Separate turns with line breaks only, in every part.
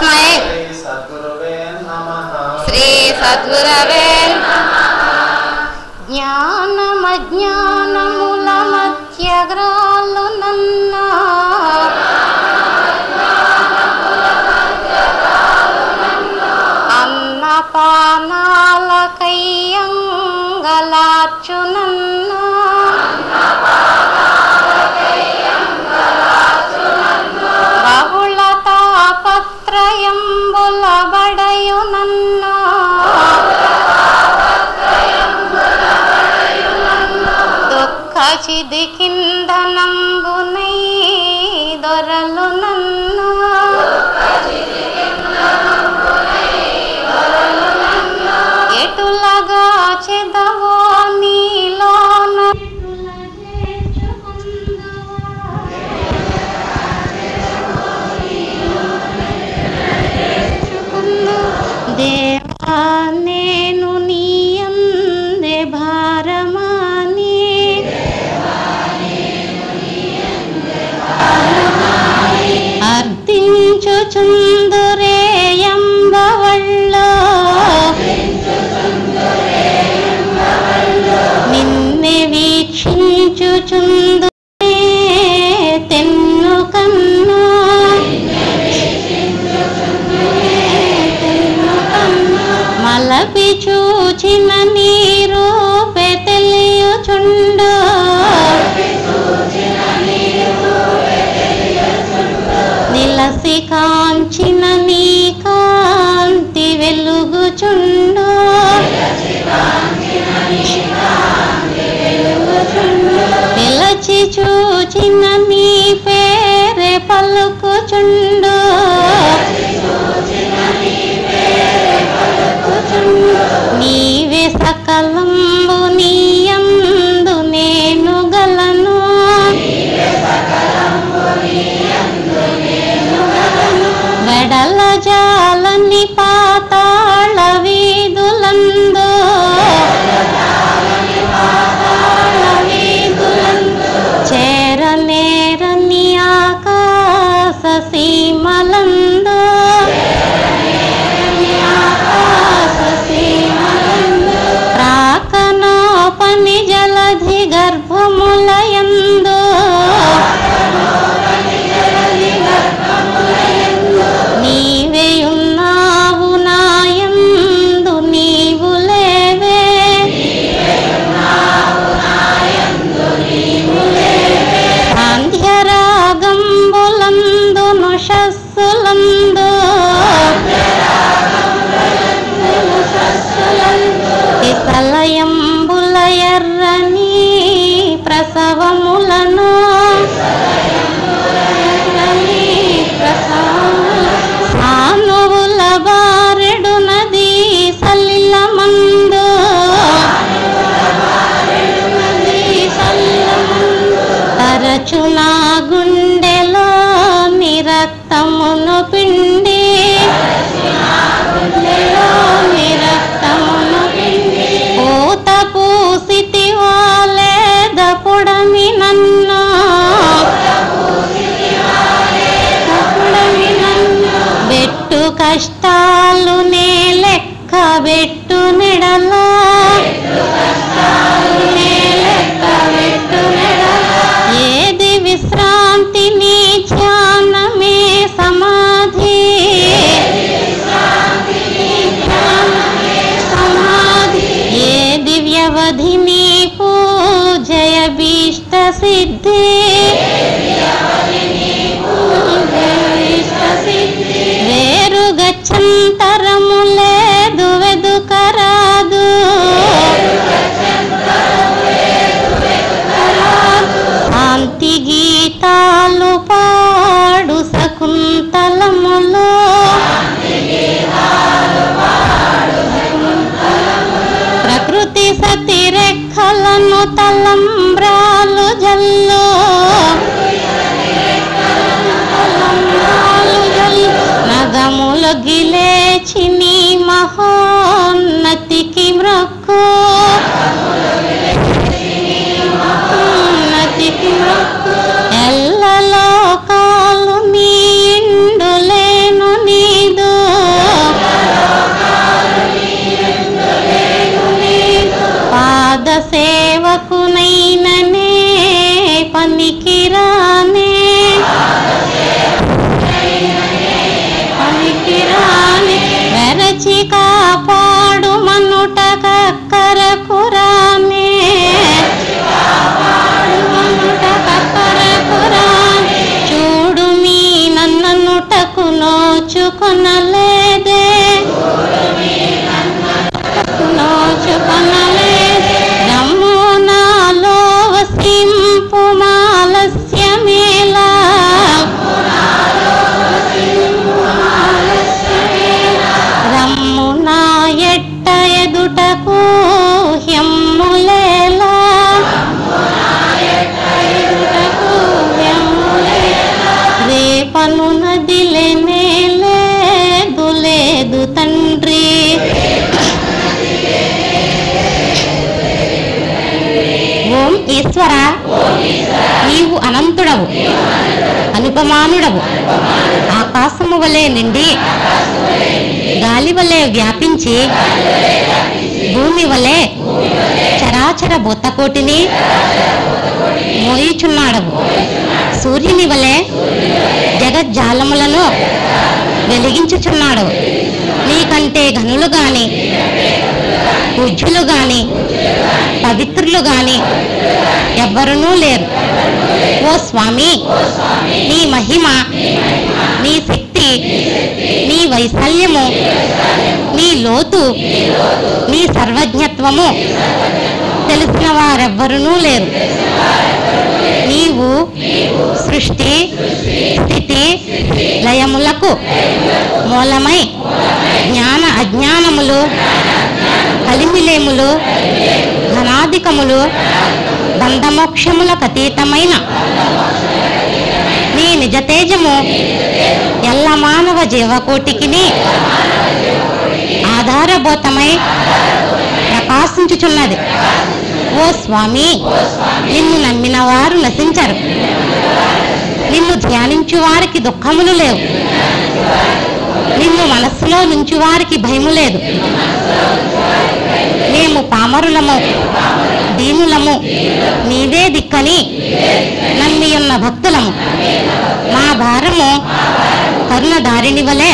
తస్మై శ్రీ సద్గురవే జ్ఞానమజ్ఞానముల మధ్యగ్రాలు నన్న అన్నపానాలకయ్యంగలార్చు నన్న బహుళ తాపత్రయంబుల బడయు నన్న దుఃఖ చిది కిందనంబునై దొరలు నన్న ఎటులగా చెదవో నీలోన దేవా నేను నీ అందే భారమాని అర్థించుచుందురే ఎంబవళ్ళో నిన్నే వీక్షించుచుందురే తెన్ను కన్ను మలపి చూచిన నీ రూపే తెలియచుండు నిలసి కాంచిన నీ కాంతి వెలుగుచుండు పిలచి చూచిన నీ పేరే పలుకుచుండు నీవే సకలంబు నీయందు నేను గలను వెడల జాలని పాతాళ వీధులందు చేరనేరని ఆకాశ సీమలందు ప్రాకనోపని జలధి గర్భములయందు నీవేయున్నావు నాయందు నీవు లేవే సాంధ్యరాగంబులందు నుషస్సులందు విసలయంబుల ఎర్రని ప్రసవములను సానువుల బారెడు నది సలిలమందు తరచు నా గుండెలో నిరక్తమును పిండి పూత పూసితి వాలేద పొడమి నన్ను బెట్టు కష్టాలు నే లెక్క బెట్టు నెడలా ఏది విశ్రాంతి నీ ధ్యానమే సమాధి ఏది వ్యవధి నీ పూజయ భీష్ట సిద్ధి వేరు గచ్చంతరము లేదు వెదుకరాదు శాంతి గీతాలు పాడు శకుంతలములో ప్రకృతి సతి రెక్కలను తలంబ్రాలు జల్లు నగములు గిలేచి నీ మహోన్నతికి మ్రొక్కు ఎల్ల లోకాలు నీ ఇండులేను నీదు నోచుకొనలేదే నోచుకొనలేదే రమ్ము నాలో వసింపు మాలస్యమేలా రమ్ము నా ఎట్ట ఎదుటకు హ్యమ్ములేలా రేపను నదిలేనే లేదు లేదు తండ్రి ఓం ఈశ్వర నీవు అనంతుడవు అనుపమానుడవు ఆకాశము వలె నిండి గాలి వలె వ్యాపించి భూమి వలె చరాచర భూతకోటిని మోయిచున్నాడవు సూర్యుని వలె జగజ్జాలములను వెలిగించుచున్నాడు నీకంటే ఘనులు గాని పూజ్యులు గాని పవిత్రులు గాని ఎవ్వరునూ లేరు ఓ స్వామి నీ మహిమ నీ శక్తి నీ వైశాల్యము నీ లోతు నీ సర్వజ్ఞత్వము తెలిసిన వారెవ్వరునూ లేరు నీవు సృష్టి స్థితి లయములకు మూలమై జ్ఞాన అజ్ఞానములు కలిమిలేములు ఘనాధికములు బంధమోక్షములకు అతీతమైన నీ నిజ తేజము ఎల్ల మానవ జీవకోటికి ఆధారభూతమై ప్రకాశించుచున్నది ఓ స్వామి నిన్ను నమ్మిన వారు నశించరు నిన్ను ధ్యానించు వారికి దుఃఖములు లేవు నిన్ను మనస్సులో నుంచి వారికి భయము లేదు మేము పామరులము దీనులము నీవే దిక్కని నమ్మి ఉన్న భక్తులము మా భారము కరుణదారిని వలె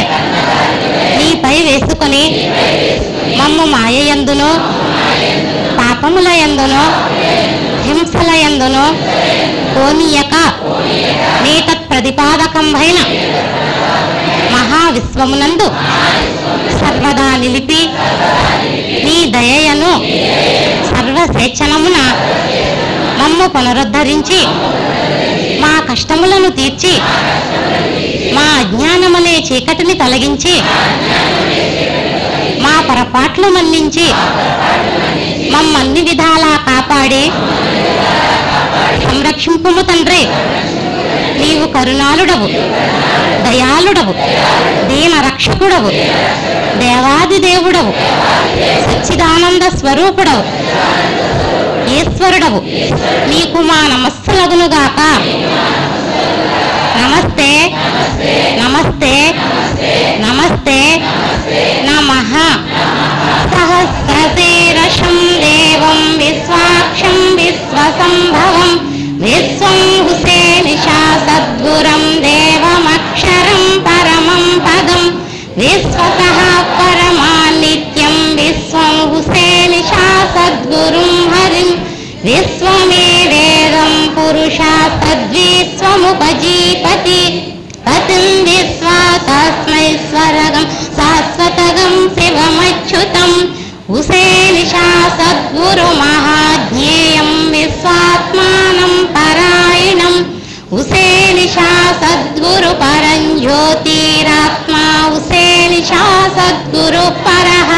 నీపై వేసుకొని మమ్ము మాయయందునో పాపముల యందునో హింసల యందునో కోనీయక నీ తత్ప్రతిపాదకంబైన మహావిశ్వమునందు సర్వదా నిలిపి నీ దయయను సర్వస్వేచ్ఛనమున మమ్ము పునరుద్ధరించి మా కష్టములను తీర్చి మా అజ్ఞానమనే చీకటిని తొలగించి మా పొరపాట్లు మన్నించి మమ్మన్ని విధాలా కాపాడి సంరక్షింపుము తండ్రి నీవు కరుణాళుడవు దయాళుడవు దీన రక్షకుడవు దేవాది దేవుడవు సచ్చిదానంద స్వరూపుడవు ఈశ్వరుడవు నీకు మా నమస్సులగునుగాక నమస్తే నమస్తే నమస్తే నమః సహస్రశీర్షం దేవం విశ్వాక్షం విశ్వసంభవం విశ్వం హుసేనిషా సద్గురం దేవమక్షరం పరమం పదం విశ్వతః పరమానిత్యం విశ్వం హుసేనిషా సద్గురుం హరిం విశ్వమేవేదం పురుషా సద్విశ్వముపజీపతి పతిం విశ్వా తస్మై స్వరగం శాశ్వతగం శివమచ్యుతం హుసేనిషా సద్గురు మహాజ్ఞేయం విశ్వాత్మానం పరాయణం హుసేనిషా సద్గురు పరం జ్యోతిరాత్మా హుసేనిషా సద్గురు పరః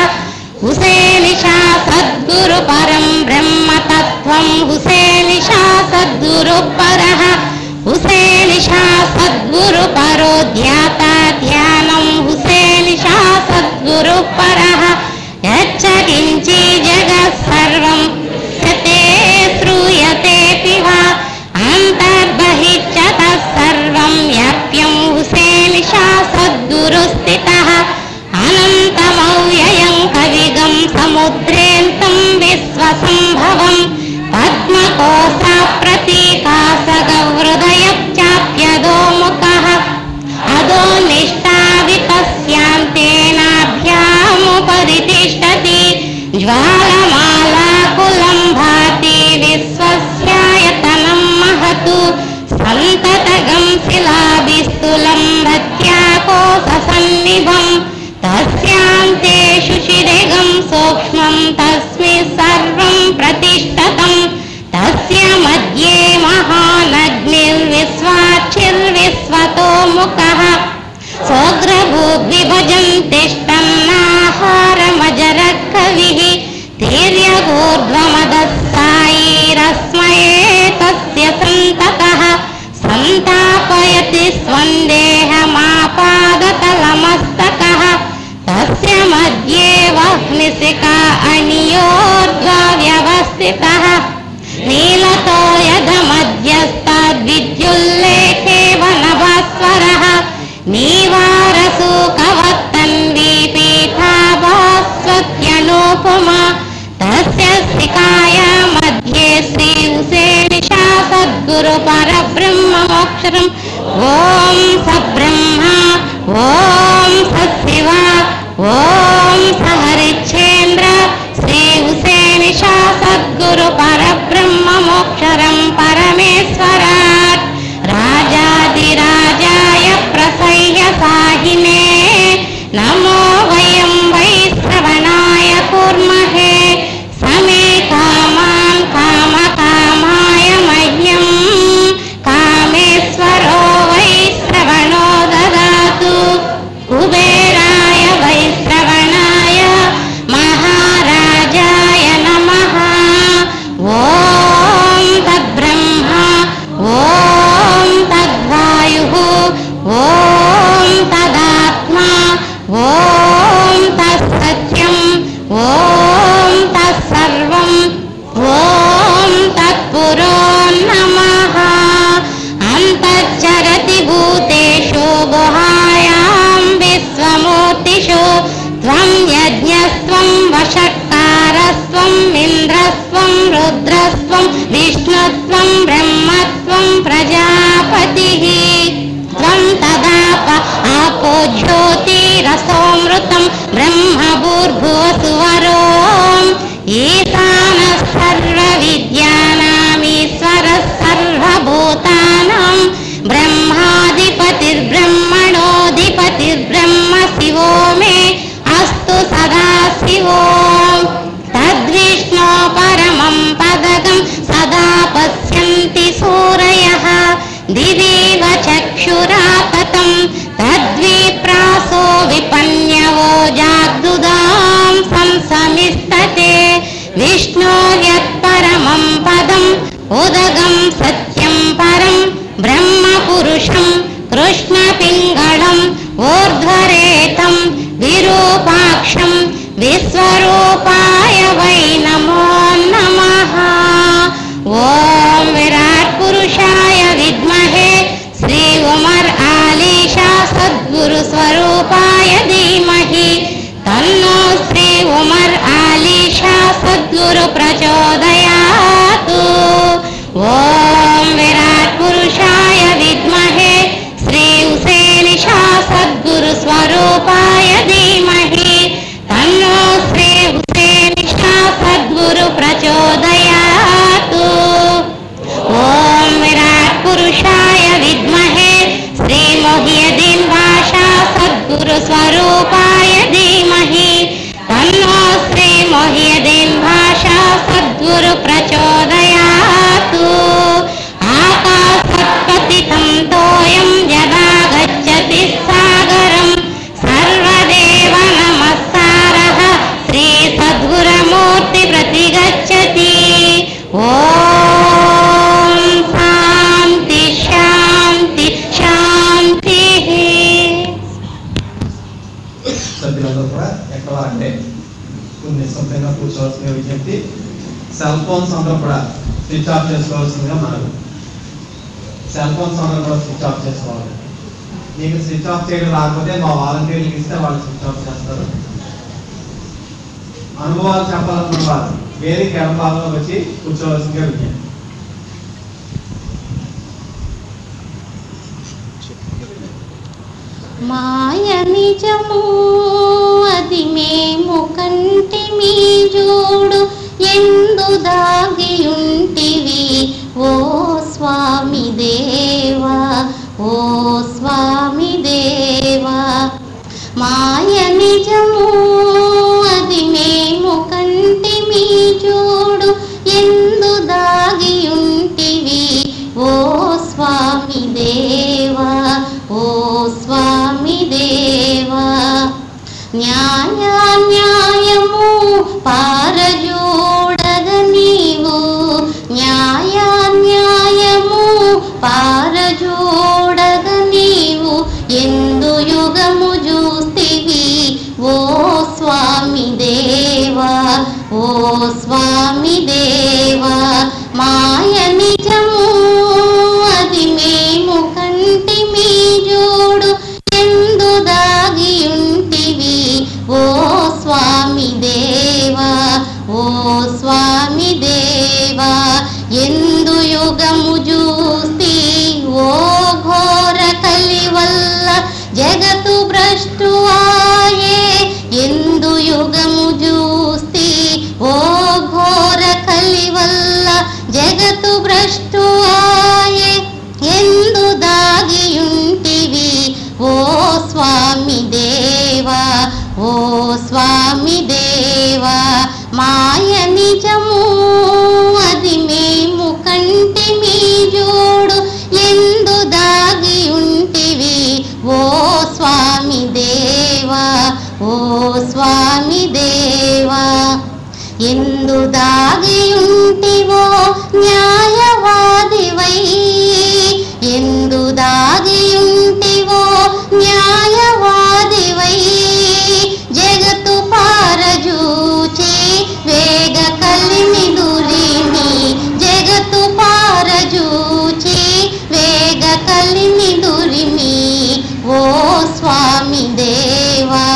హుసేనిషా సద్గురు పరం బ్రహ్మతత్వం హుసేనిషా సద్గురు పరః హుసేనిషా సద్గురు పరో ధ్యాత ధ్యానం హుసేనిషా సద్గురు పరః యచ్చకించి జగత్ సర్వం సతే శ్రూయతే పివా అంతర్బహిశ్చ తత్సర్వం వ్యాప్యం హుసేనిషా సద్గురు స్థితః అనంతమవ్యయం కవిగం సముద్రేంతం విశ్వసంభవం పద్మకోశ ప్రతీకాసగ హృదయ చాప్యదో ముఖః అదో నిష్ఠా तस्यांतेषु शिरेगं सूक्ष्मं तस्मिन् सर्वं प्रतिष्ठतं तस्य मध्ये महानग्निर्विश्वाक्षिर्विश्वतो मुखः सोग्रभूद्विभजन्तिष्ठन्नाहारमजरः कविः तीर्यगोर्ध्वमदस्तायैरस्मये तस्य सन्ततः सन्तापयति स्वन्देहमापादतलमस्तकः तस्य मध्ये वह्निशिखा अनियोर्ध्वव्यवस्थितः नीलतो यदमध्यस्ताद्विद्युल्लेखेव नभस्वरः नीवारसूकवत्तन्वी पीठाभास्वत्यनुपमा तस्य शिखाया मध्ये श्री उसेनिशा सद्गुरु परब्रह्ममोक्षरम् ॐ सब्रह्मा ॐ सशिवा ॐ सहरिच्छेन्द्र श्री उसेनिशा सद्गुरु परब्रह्ममोक्षरं परमेश्वरात् राजाधिराजाय प्रसह्य साहिने नमो वयं वै श्रवणाय कुर्महे समे कामान् कामकामाय मह्यं कामेश्वरो वै श्रवणो ददातु कुबेराय वै श्रवणाय महाराजाय नमः ॐ तद्ब्रह्मा ॐ तद्वायुः ॐ तदात्मा ॐ तत्सत्यम् ॐ तत्सर्वम् ॐ तत्पुरो नमः अन्तश्चरति भूतेषु गुहायां विश्वमूर्तिषु त्वं यज्ञस्त्वं वषट्कारस्त्वं इन्द्रस्त्वं रुद्रस्त्वं विष्णुत्वं ब्रह्मत्वं प्रजापतिः त्वं तदाप आपो ज्योतिरसोऽमृतं ब्रह्मभूर्भुवसुवरो ईशानः सर्वविद्यानामीश्वरः सर्वभूतानां ब्रह्माधिपतिर्ब्रह्मणोऽधिपतिर्ब्रह्म शिवो मे अस्तु सदा शिवो तद्विष्णो परमं पदकं सदा पश्यन्ति सूरयः दिवीव चक्षुराततं तद्विप्रासो विपन्यवो जाग्दुदां संसमिस्तते विष्णोर्यत्परमं पदम् उदगं सत्यं परं ब्रह्मपुरुषं कृष्णपिङ्गळम् ऊर्ध्वरेतं विरूपाक्षं विश्वरूपाय वै नमो नमः ॐ विराट पुरुषाय विद्महे श्री उमर आलीशा सद्गुरु स्वरूपाय धीमहि तन्नो श्री उमर आलीशा सद्गुरु प्रचोदयातु ॐ विराट पुरुषाय विद्महे श्री उसेनिशा सद्गुरु स्वरूपाय धीमहि तन्नो श्री उसेनिशा सद्गुरु प्रचोदयातु ॐ विराट पुरुषाय विद्महे श्री मोहियदीन भाषा सद्गुरु स्वरूपाय धीमहि तन्नो श्री मोहियदीन भाषा सद्गुरु प्रचोदयातु आकाशत्पतितं तोयं यदा गच्छति सागरं सर्वदेव नमस्कारः श्री सद्गुरुमूर्ति प्रतिगच्छति ॐ शान्ति शान्ति शान्तिः
సభ్యులందరూ కూడా ఎక్కడ అంటే కొన్ని నిశ్శబ్దంగా కూర్చోవాల్సిన విజ్ఞప్తి. సెల్ ఫోన్స్ అందరూ కూడా స్విచ్ ఆఫ్ చేసుకోవాల్సిందిగా మనకు. సెల్ ఫోన్స్ అందరూ కూడా స్విచ్ ఆఫ్ చేసుకోవాలి. మీకు స్విచ్ ఆఫ్ చేయడం రాకపోతే మా వాలంటీర్లకు ఇస్తే వాళ్ళు స్విచ్ ఆఫ్ చేస్తారు. అనుభవాలు చెప్పాలన్న వారు వేదిక ఎడపాలలో వచ్చి కూర్చోవలసిందిగా విజ్ఞప్తి.
మాయ నిజము అది మేము కంటిమి జోడు ఎందు దాగియుంటివి ఓ స్వామి దేవా ఓ స్వామి దేవా మాయ మాయ నిజము అది మేము కంటిమి చూడు ఎందు దాగి ఉంటివి ఓ స్వామి దేవా ఓ స్వామి దేవా న్యాయము పారజోడగ నీవు న్యాయము పారజోడగ నీవు ఎందు యుగము చూస్తివి ఓ స్వామి దేవా ఓ స్వామి దేవా మాయ నిజము అది మేము కంటిమి చూడు ఎందు దాగి ఉంటివి ఓ స్వామి దేవా ఓ స్వామి దేవా ఎందు యుగము చూస్తి ఓ ఘోర కలి వల్ల జగతు భ్రష్టు ఆయే ఎందు యుగము చూస్తి ఓ ఘోర కలి వల్ల జగతు భ్రష్టు ఆయే ఎందు దాగి ఉంటివి ఓ స్వామి దేవా ఓ స్వామి దేవా మాయ నిజము అది మేము కంటిమి చూడు ఎందు దాగి ఉంటివి ఓ స్వామి దేవా ఓ స్వామి దేవా ఎందు దాగి ఉంటివో న్యాయవాదివై ఎందు దాగి ఉంటివో న్యాయవాదివై జగత్తు పారజూచి వేగ కలిమి దురిమి జగత్తు పారజూచి వేగ కలిమి దురిమి ఓ స్వామి దేవా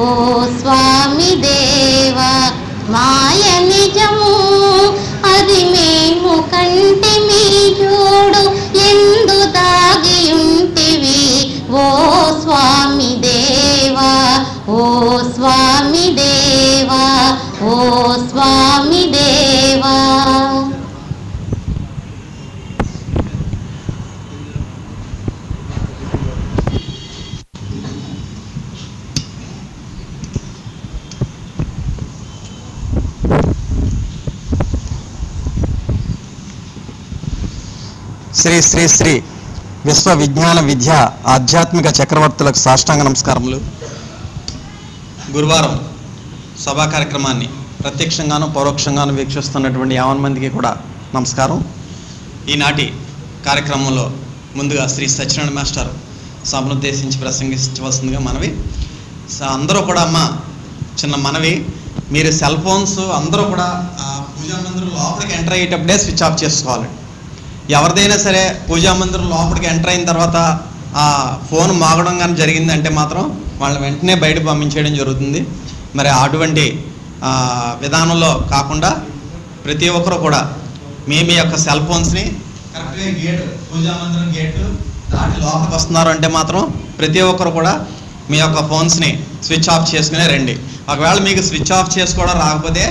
ఓ స్వామి దేవా మాయ నిజము అది మేము కంటిమి చూడు ఎందు దాగి ఉంటివి ఓ స్వామి దేవా ఓ స్వామి దేవా ఓ స్వామి దేవా
శ్రీ శ్రీ శ్రీ విశ్వ విజ్ఞాన విద్య ఆధ్యాత్మిక చక్రవర్తులకు సాష్టాంగ నమస్కారములు. గురువారం సభా కార్యక్రమాన్ని ప్రత్యక్షంగాను పరోక్షంగాను వీక్షిస్తున్నటువంటి 50 మందికి కూడా నమస్కారం. ఈనాటి కార్యక్రమంలో ముందుగా శ్రీ సత్యనారాయణ మాస్టర్ సభను ఉద్దేశించి ప్రసంగించవలసిందిగా మనవి. అందరూ కూడా అమ్మ చిన్న మనవి, మీరు సెల్ ఫోన్స్ అందరూ కూడా పూజా మందిరం లోపలికి ఎంటర్ అయ్యేటప్పుడే స్విచ్ ఆఫ్ చేసుకోవాలి. ఎవరిదైనా సరే పూజా మందిరం లోపలికి ఎంటర్ అయిన తర్వాత ఆ ఫోన్ మోగడం కానీ జరిగిందంటే మాత్రం వాళ్ళని వెంటనే బయట పంపించేయడం జరుగుతుంది. మరి అటువంటి విధానంలో కాకుండా ప్రతి ఒక్కరు కూడా మీ యొక్క సెల్ ఫోన్స్ని కరెక్ట్గా గేటు పూజా మందిరం గేటు దాటి లోపలికి వస్తున్నారు అంటే మాత్రం ప్రతి ఒక్కరు కూడా మీ యొక్క ఫోన్స్ని స్విచ్ ఆఫ్ చేసుకునే రండి. ఒకవేళ మీకు స్విచ్ ఆఫ్ చేసుకోవడం రాకపోతే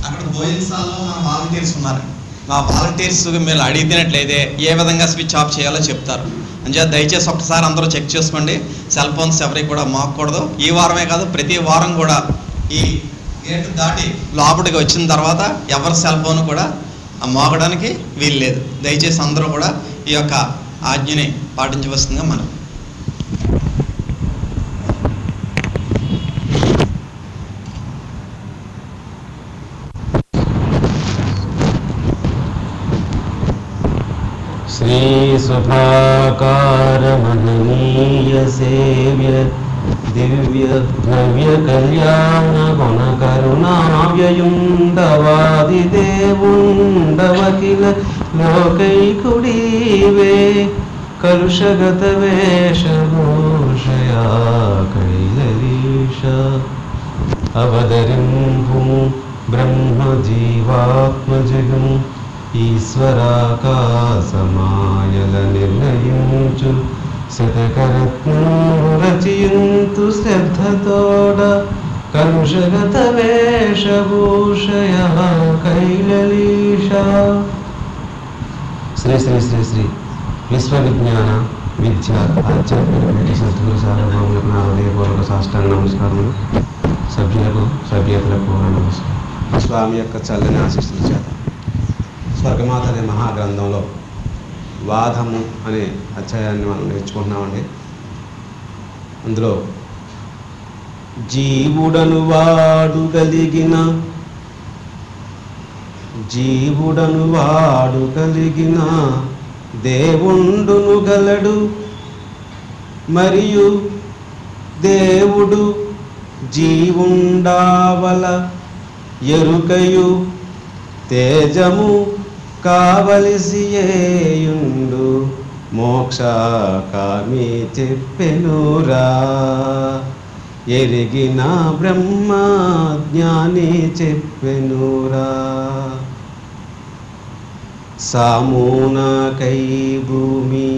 అక్కడ భోజనశాలలో మన వాలంటీర్స్ ఉన్నారు. ఆ వాలంటీర్స్ మీరు అడిగినట్లయితే ఏ విధంగా స్విచ్ ఆఫ్ చేయాలో చెప్తారు. అంచేత దయచేసి ఒకసారి అందరూ చెక్ చేసుకోండి. సెల్ ఫోన్స్ ఎవరికి కూడా మోగకూడదు. ఈ వారమే కాదు ప్రతి వారం కూడా ఈ గేట్ దాటి లోపలికి వచ్చిన తర్వాత ఎవరి సెల్ ఫోన్ కూడా మోగడానికి వీల్లేదు. దయచేసి అందరూ కూడా ఈ యొక్క ఆజ్ఞని పాటించవలసిందిగా మనం.
श्री शुभाकार मननीय सेव्य दिव्य भव्य कल्याण गुण करुणाव्ययुंडवादिदेवुंडवकिल लोकैकुडीवे कलुषगत वेशभूषया कैलरीश अवदरिंभुं ब्रह्म जीवात्मजगं ఈశ్వరాకాశమాయల నిర్ణయించు శతకరత్నరచయంతు శ్రద్ధతోడ కలుషగత వేషభూషయ కైలలీష. శ్రీ శ్రీ శ్రీ శ్రీ విశ్వ విజ్ఞాన విద్య ఆధ్యాత్మిక సద్గురు సార్వభౌములకు నా హృదయపూర్వక సాష్టాంగ నమస్కారములు. సభ్యులకు నమస్కారం. స్వామి యొక్క చల్లని ఆశీస్సుల చేత స్వర్గమాత అనే మహాగ్రంథంలో వాదము అనే అధ్యాయాన్ని మనం నేర్చుకుంటున్నామండి. అందులో జీవుడను వాడు కలిగిన దేవుండును గలడు, మరియు దేవుడు జీవుండావల ఎరుకయు తేజము కావలసి ఏయుండు మోక్షకామి చెప్పెనురా, ఎరిగిన బ్రహ్మ జ్ఞాని చెప్పెనురా. సామూనకై భూమి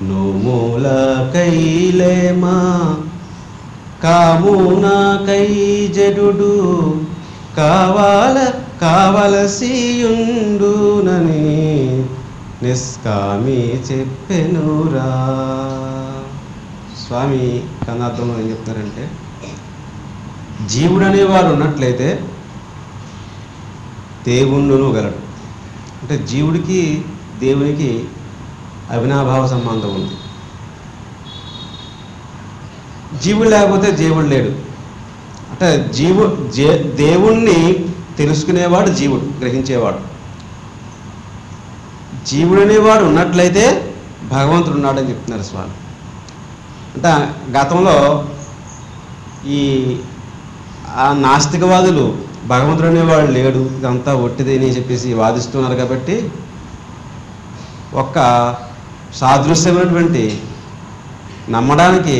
నోమూలకైలేమా, కామూనకై జడు కావలసియుండునని నిష్కామి చెప్పెనురా. స్వామి కన్నార్థంలో ఏం చెప్తారంటే, జీవుడు అనేవాడు ఉన్నట్లయితే దేవుణ్ణును గలడు. అంటే జీవుడికి దేవునికి అవినాభావ సంబంధం ఉంది. జీవుడు లేకపోతే జీవుడు లేడు. అంటే దేవుణ్ణి తెలుసుకునేవాడు జీవుడు, గ్రహించేవాడు. జీవుడు అనేవాడు ఉన్నట్లయితే భగవంతుడు ఉన్నాడని చెప్తున్నారు స్వామి. అంటే గతంలో ఈ నాస్తికవాదులు భగవంతుడు అనేవాడు లేడు, ఇదంతా ఒట్టిదని చెప్పేసి వాదిస్తున్నారు. కాబట్టి ఒక్క సాదృశ్యమైనటువంటి నమ్మడానికి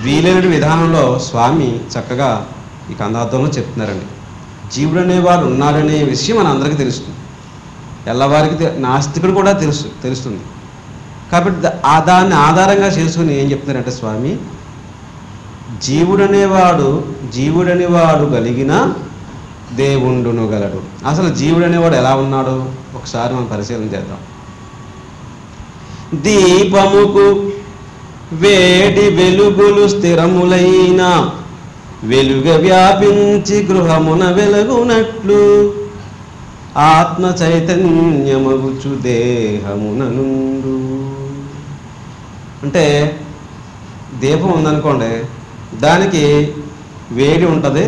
వీలైన విధానంలో స్వామి చక్కగా ఈ కందార్థంలో చెప్తున్నారండి. జీవుడు అనేవాడు ఉన్నాడనే విషయం మన అందరికీ తెలుస్తుంది, ఎల్లవారికి నాస్తికుడు కూడా తెలుస్తుంది. కాబట్టి దాన్ని ఆధారంగా చేసుకుని ఏం చెప్తున్నారంటే స్వామి, జీవుడనేవాడు కలిగిన దేవుండును గలడు. అసలు జీవుడు అనేవాడు ఎలా ఉన్నాడు ఒకసారి మనం పరిశీలన చేద్దాం. దీపముకు వేడి వెలుగులు స్థిరములైన వెలుగ వ్యాపించి గృహమున వెలుగునట్లు ఆత్మ చైతన్యమగుచు దేహమున నుండు. అంటే దీపం ఉందనుకోండి, దానికి వేడి ఉంటుంది,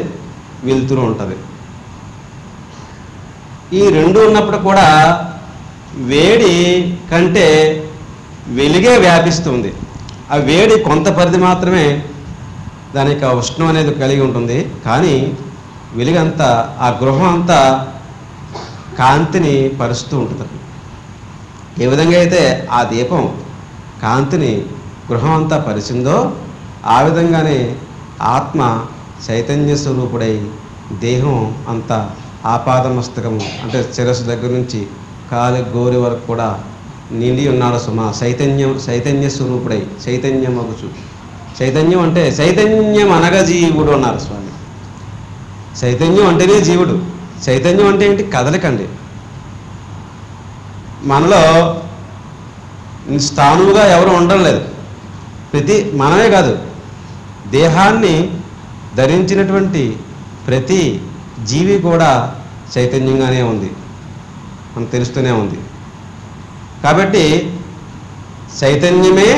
వెలుతురు ఉంటుంది. ఈ రెండు ఉన్నప్పుడు కూడా వేడి కంటే వెలుగే వ్యాపిస్తుంది. ఆ వేడి కొంత పరిధి మాత్రమే దాని యొక్క ఉష్ణం అనేది కలిగి ఉంటుంది. కానీ వెలుగంతా ఆ గృహం అంతా కాంతిని పరుస్తూ ఉంటుంది. ఏ విధంగా అయితే ఆ దీపం కాంతిని గృహం అంతా పరిచిందో, ఆ విధంగానే ఆత్మ చైతన్య స్వరూపుడై దేహం అంతా ఆపాదమస్తకము అంటే శిరస్సు దగ్గర నుంచి కాలి గోరి వరకు కూడా నిండి ఉన్నాడు సుమా. చైతన్య స్వరూపుడై చైతన్యమగుచు. చైతన్యం అంటే చైతన్యం అనగా జీవుడు అన్నారు స్వామి. చైతన్యం అంటేనే జీవుడు. చైతన్యం అంటే ఏంటి? కదలికండి. మనలో స్థానువుగా ఎవరు ఉండడం లేదు. మనమే కాదు, దేహాన్ని ధరించినటువంటి ప్రతి జీవి కూడా చైతన్యంగానే ఉంది, మనకు తెలుస్తూనే ఉంది. కాబట్టి చైతన్యమే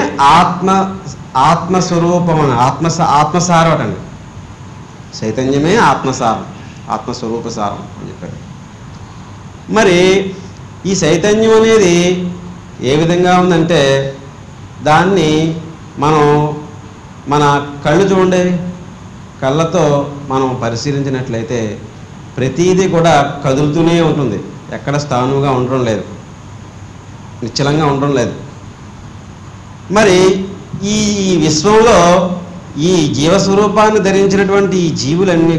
ఆత్మస్వరూపం అని ఆత్మసారం అటండి. చైతన్యమే ఆత్మసారం, ఆత్మస్వరూప సారం అని చెప్పారు. మరి ఈ చైతన్యం అనేది ఏ విధంగా ఉందంటే, దాన్ని మనం మన కళ్ళు చూడండి, కళ్ళతో మనం పరిశీలించినట్లయితే ప్రతీది కూడా కదులుతూనే ఉంటుంది, ఎక్కడ స్థానువుగా ఉండడం లేదు, నిశ్చలంగా ఉండడం లేదు. మరి ఈ విశ్వంలో ఈ జీవస్వరూపాన్ని ధరించినటువంటి ఈ జీవులన్నీ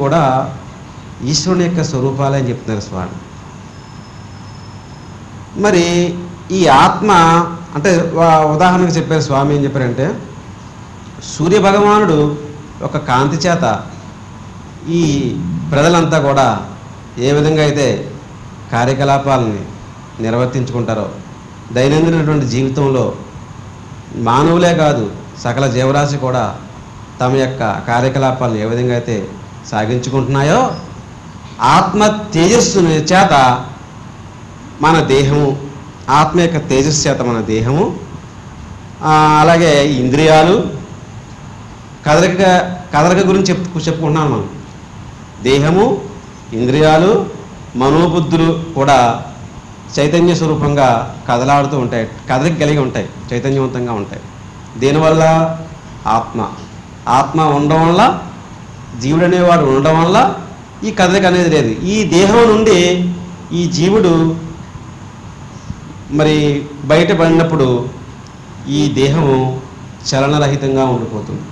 కూడా ఈశ్వరుని యొక్క స్వరూపాలే అని చెప్తున్నారు స్వామి. మరి ఈ ఆత్మ అంటే ఉదాహరణకు చెప్పారు స్వామి. ఏం చెప్పారంటే, సూర్య భగవానుడు ఒక కాంతి చేత ఈ ప్రజలంతా కూడా ఏ విధంగా అయితే కార్యకలాపాలని నిర్వర్తించుకుంటారో, దైనందినటువంటి జీవితంలో మానవులే కాదు సకల జీవరాశి కూడా తమ యొక్క కార్యకలాపాలను ఏ విధంగా అయితే సాగించుకుంటున్నాయో ఆత్మ తేజస్సు చేత మన దేహము, ఆత్మ యొక్క తేజస్సు చేత మన దేహము, అలాగే ఇంద్రియాలు, కదలిక గురించి చెప్పుకుంటున్నాను మనం. దేహము, ఇంద్రియాలు, మనోబుద్ధులు కూడా చైతన్య స్వరూపంగా కదలాడుతూ ఉంటాయి, కదలిక కలిగి ఉంటాయి, చైతన్యవంతంగా ఉంటాయి. దీనివల్ల ఆత్మ ఉండడం వల్ల, జీవుడు అనేవాడు ఉండడం వల్ల ఈ కదలిక అనేది లేదు. ఈ దేహం నుండి ఈ జీవుడు మరి బయటపడినప్పుడు ఈ దేహము చలనరహితంగా ఉండిపోతుంది.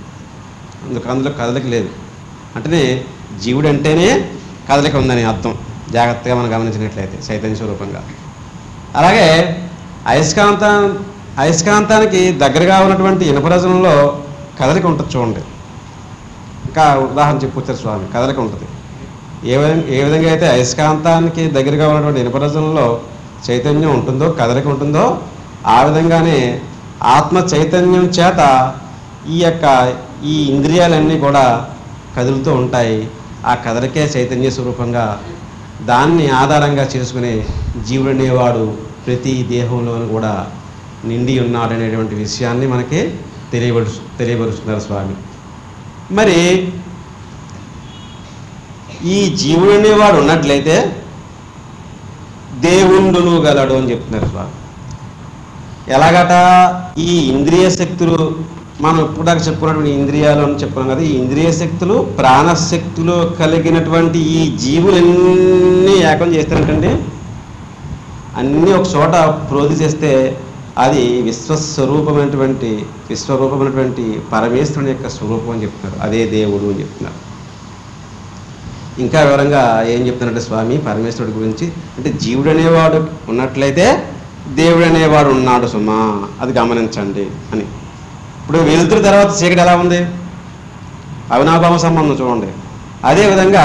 అందులో కదలిక లేదు. అంటే జీవుడు అంటేనే కదలిక ఉందని అర్థం, జాగ్రత్తగా మనం గమనించినట్లయితే చైతన్య స్వరూపంగా. అలాగే అయస్కాంతానికి దగ్గరగా ఉన్నటువంటి ఇనుపరజనంలో కదలిక ఉంటుంది చూడండి. ఇంకా ఉదాహరణ చెప్పుకొచ్చారు స్వామి, కదలిక ఉంటుంది. ఏ విధంగా అయితే అయస్కాంతానికి దగ్గరగా ఉన్నటువంటి ఇనుపరజనంలో చైతన్యం ఉంటుందో, కదలిక ఉంటుందో, ఆ విధంగానే ఆత్మ చైతన్యం చేత ఈ ఇంద్రియాలన్నీ కూడా కదులుతూ ఉంటాయి. ఆ కదలికే చైతన్య స్వరూపంగా దాన్ని ఆధారంగా చేసుకునే జీవుడు అనేవాడు ప్రతి దేహంలోనూ కూడా నిండి ఉన్నాడనేటువంటి విషయాన్ని మనకి తెలియపరుస్తున్నారు స్వామి. మరి ఈ జీవుడు అనేవాడు ఉన్నట్లయితే దేవుండును గలడు అని చెప్తున్నారు స్వామి. ఎలాగట? ఈ ఇంద్రియ శక్తులు, మనం ఇప్పుడు చెప్పుకున్నటువంటి ఇంద్రియాలు అని చెప్పుకున్నాం కదా, ఈ ఇంద్రియ శక్తులు ప్రాణశక్తులు కలిగినటువంటి ఈ జీవులన్నీ ఏకం చేస్తారంటండి. అన్నీ ఒక చోట ప్రోధి చేస్తే అది విశ్వరూపమైనటువంటి పరమేశ్వరుని యొక్క స్వరూపం అని చెప్తున్నారు. అదే దేవుడు అని చెప్తున్నారు. ఇంకా వివరంగా ఏం చెప్తున్నారంటే స్వామి పరమేశ్వరుడి గురించి, అంటే జీవుడు అనేవాడు ఉన్నట్లయితే దేవుడు అనేవాడు ఉన్నాడు సుమా, అది గమనించండి అని. ఇప్పుడు వెలుతురు తర్వాత చీకటి ఎలా ఉంది? అవినాభావ సంబంధం చూడండి. అదేవిధంగా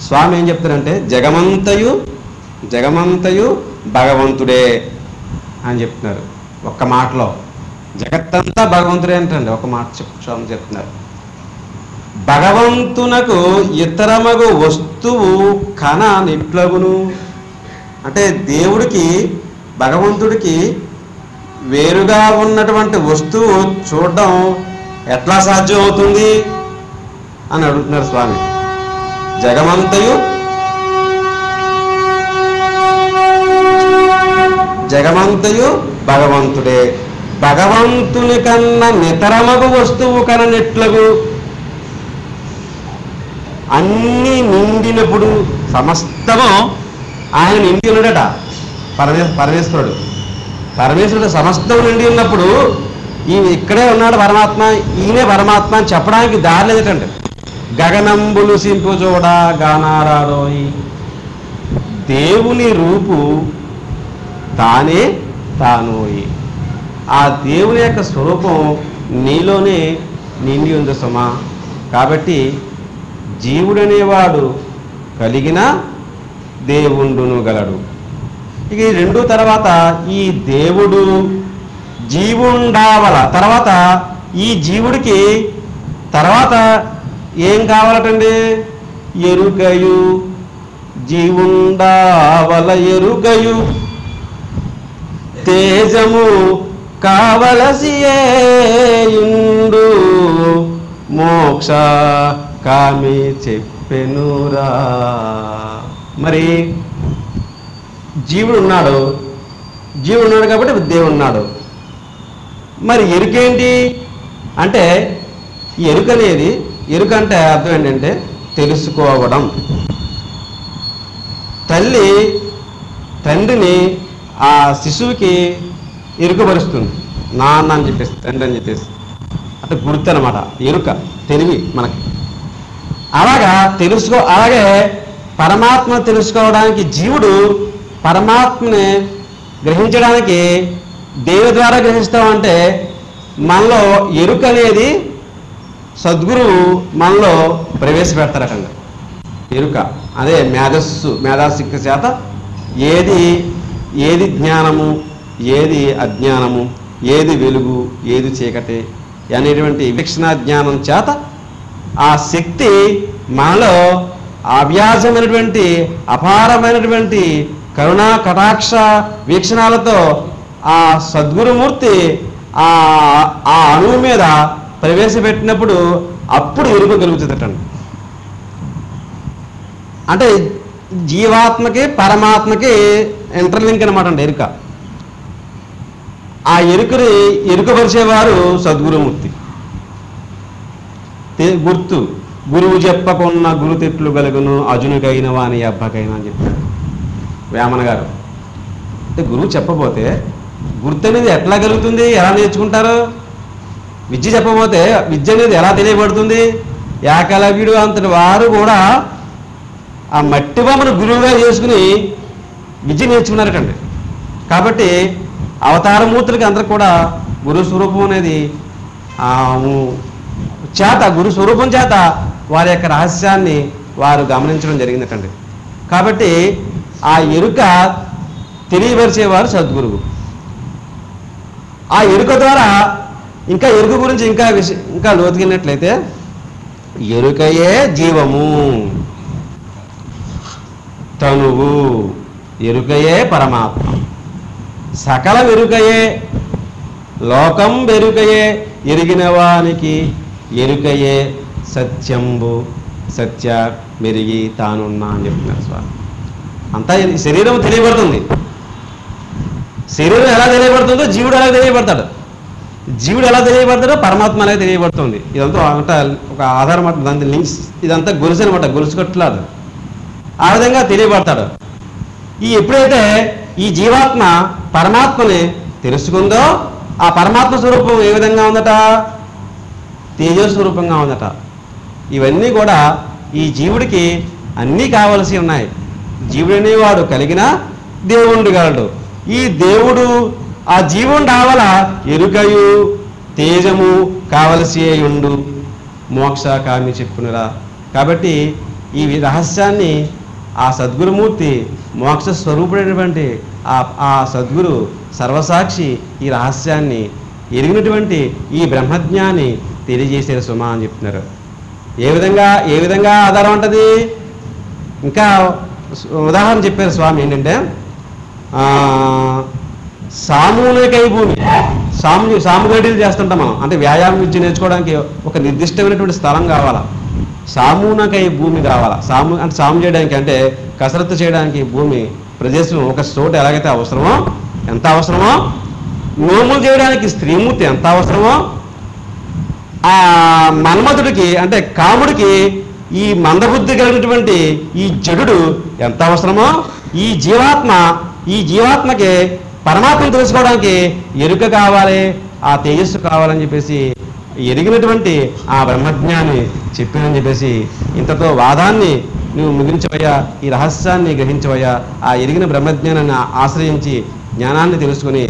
స్వామి ఏం చెప్తారంటే జగమంతయు భగవంతుడే అని చెప్తున్నారు. ఒక్క మాటలో జగత్తంతా భగవంతుడే అంటండి. ఒక మాట స్వామి చెప్తున్నారు. భగవంతునకు ఇతరమగు వస్తువు కన నిట్లగును. అంటే భగవంతుడికి వేరుగా ఉన్నటువంటి వస్తువు చూడడం ఎట్లా సాధ్యం అవుతుంది అని అడుగుతున్నారు స్వామి. జగమంతయు భగవంతుడే, భగవంతుని కన్నా నితరమగు వస్తువు కననెట్లగు. అన్నీ నిండినప్పుడు సమస్తము ఆయన నిండి ఉన్నాడట. పరమేశ్వరుడు సమస్తం నిండి ఉన్నప్పుడు ఇక్కడే ఉన్నాడు పరమాత్మ, ఈయనే పరమాత్మ అని చెప్పడానికి దారి లేదటండి. గగనంబులు సింపు చూడ గానారాడోయి, దేవుని రూపు తానే తానోయి. ఆ దేవుని యొక్క స్వరూపం నీలోనే నిండి ఉంది సుమా. కాబట్టి జీవుడనేవాడు కలిగిన దేవుండును గలడు. ఇక ఈ రెండు తర్వాత ఈ దేవుడు జీవుండావల తర్వాత ఈ జీవుడికి తర్వాత ఏం కావాలటండి? ఎరుకయు జీవుండావల ఎరుకయు తేజము కావలసియేయుండు మోక్ష కామి చెప్పెనురా. మరి జీవుడు ఉన్నాడు కాబట్టి దేవుడు ఉన్నాడు. మరి ఎరుకేంటి అంటే ఎరుక అంటే అర్థం ఏంటంటే తెలుసుకోవడం. తండ్రిని ఆ శిశువుకి ఎరుకపరుస్తుంది, నాన్న అని చెప్పేసి, తండ్రి అని చెప్పేసి. అంటే గుర్తు అనమాట, ఎరుక, తెలివి మనకి. అలాగే పరమాత్మ తెలుసుకోవడానికి జీవుడు పరమాత్మని గ్రహించడానికి దేని ద్వారా గ్రహిస్తామంటే మనలో ఎరుక అనేది సద్గురువు మనలో ప్రవేశపెడతారటండి. ఎరుక అదే మేధస్సు చేత ఏది జ్ఞానము, ఏది అజ్ఞానము, ఏది వెలుగు, ఏది చీకటి అనేటువంటి వివక్షణ జ్ఞానం చేత ఆ శక్తి మనలో అవ్యాజమైనటువంటి అపారమైనటువంటి కరుణా కటాక్ష వీక్షణాలతో ఆ సద్గురుమూర్తి ఆ అణువు మీద ప్రవేశపెట్టినప్పుడు అప్పుడు ఎరుక కలుగుతుందటండి. అంటే జీవాత్మకి పరమాత్మకి ఇంటర్లింక్ అనమాట అండి ఎరుక. ఆ ఎరుకని ఎరుకపరిచేవారు సద్గురుమూర్తి. గుర్తు గురువు చెప్పకున్న గురు తిట్లు గలుగును అజునికైన వాని అబ్బకైనా అని చెప్పారు వేమన గారు. అంటే గురువు చెప్పబోతే గుర్తు అనేది ఎట్లా కలుగుతుంది, ఎలా నేర్చుకుంటారు? విద్య చెప్పబోతే విద్య అనేది ఎలా తెలియబడుతుంది? ఏకలవ్యుడు అంతటి వారు కూడా ఆ మట్టి బొమ్మను గురువుగా చేసుకుని విద్య నేర్చుకున్నారటండి. కాబట్టి అవతారమూర్తులకి అందరికి కూడా గురు స్వరూపం అనేది చేత గురు స్వరూపం చేత వారి యొక్క రహస్యాన్ని వారు గమనించడం జరిగిందటండి. కాబట్టి ఆ ఎరుక తెలియపరిచేవారు సద్గురువు. ఆ ఎరుక ద్వారా ఇంకా ఎరుక గురించి ఇంకా లోతుకెళ్ళినట్లయితే ఎరుకయే జీవము, తనువు ఎరుకయే పరమాత్మ, సకల ఎరుకయే, లోకం వెరుకయే, ఎరిగిన వానికి ఎరుకయే సత్యంబు, సత్య మెరిగి తానున్నా అని చెప్తున్నారు స్వామి. అంతా శరీరం తెలియబడుతుంది. శరీరం ఎలా తెలియబడుతుందో జీవుడు ఎలా తెలియబడతాడు, జీవుడు ఎలా తెలియబడతాడో పరమాత్మ ఎలా తెలియబడుతుంది. ఇదంతా అంటే ఒక ఆధారం మాట, దాని లింక్స్ ఇదంతా గొలుసు అనమాట, గొలుసు కట్టలాడు. ఆ విధంగా తెలియబడతాడు. ఎప్పుడైతే ఈ జీవాత్మ పరమాత్మని తెలుసుకుందో ఆ పరమాత్మ స్వరూపం ఏ విధంగా ఉందట? తేజస్వరూపంగా ఉందట. ఇవన్నీ కూడా ఈ జీవుడికి అన్నీ కావలసి ఉన్నాయి. జీవుడు అనేవాడు కలిగిన దేవుడు గలడు. ఈ దేవుడు ఆ జీవుడు రావాల ఎరుకయు తేజము కావలసి ఉండు మోక్షకామి చెప్పునురా. కాబట్టి ఈ రహస్యాన్ని ఆ సద్గురుమూర్తి మోక్ష స్వరూపుడైనటువంటి ఆ సద్గురు సర్వసాక్షి ఈ రహస్యాన్ని ఎరిగినటువంటి ఈ బ్రహ్మజ్ఞాని తెలియజేశారు సుమా అని చెప్తున్నారు. ఏ విధంగా ఆధారం ఉంటుంది? ఇంకా ఉదాహరణ చెప్పారు స్వామి. ఏంటంటే సామూహికై భూమి, సాముగడ్డీలు చేస్తుంటాం మనం. అంటే వ్యాయామం విద్య నేర్చుకోవడానికి ఒక నిర్దిష్టమైనటువంటి స్థలం కావాలా, సామూహికై భూమి కావాలా. అంటే సాము చేయడానికి అంటే కసరత్తు చేయడానికి భూమి ప్రదేశం ఒక చోట ఎలాగైతే అవసరమో, ఎంత అవసరమో, నోములు చేయడానికి స్త్రీమూర్తి ఎంత అవసరమో, ఆ మన్మధుడికి అంటే కాముడికి ఈ మందబుద్ధి కలిగినటువంటి ఈ జడుడు ఎంత అవసరమో, ఈ జీవాత్మకి పరమాత్మను తెలుసుకోవడానికి ఎరుక కావాలి, ఆ తేజస్సు కావాలని చెప్పేసి ఎరిగినటువంటి ఆ బ్రహ్మజ్ఞాని చెప్పినని చెప్పేసి ఇంతతో వాదాన్ని నువ్వు ముగించవయ్యా, ఈ రహస్యాన్ని గ్రహించవయ్యా, ఆ ఎరిగిన బ్రహ్మజ్ఞానాన్ని ఆశ్రయించి జ్ఞానాన్ని తెలుసుకుని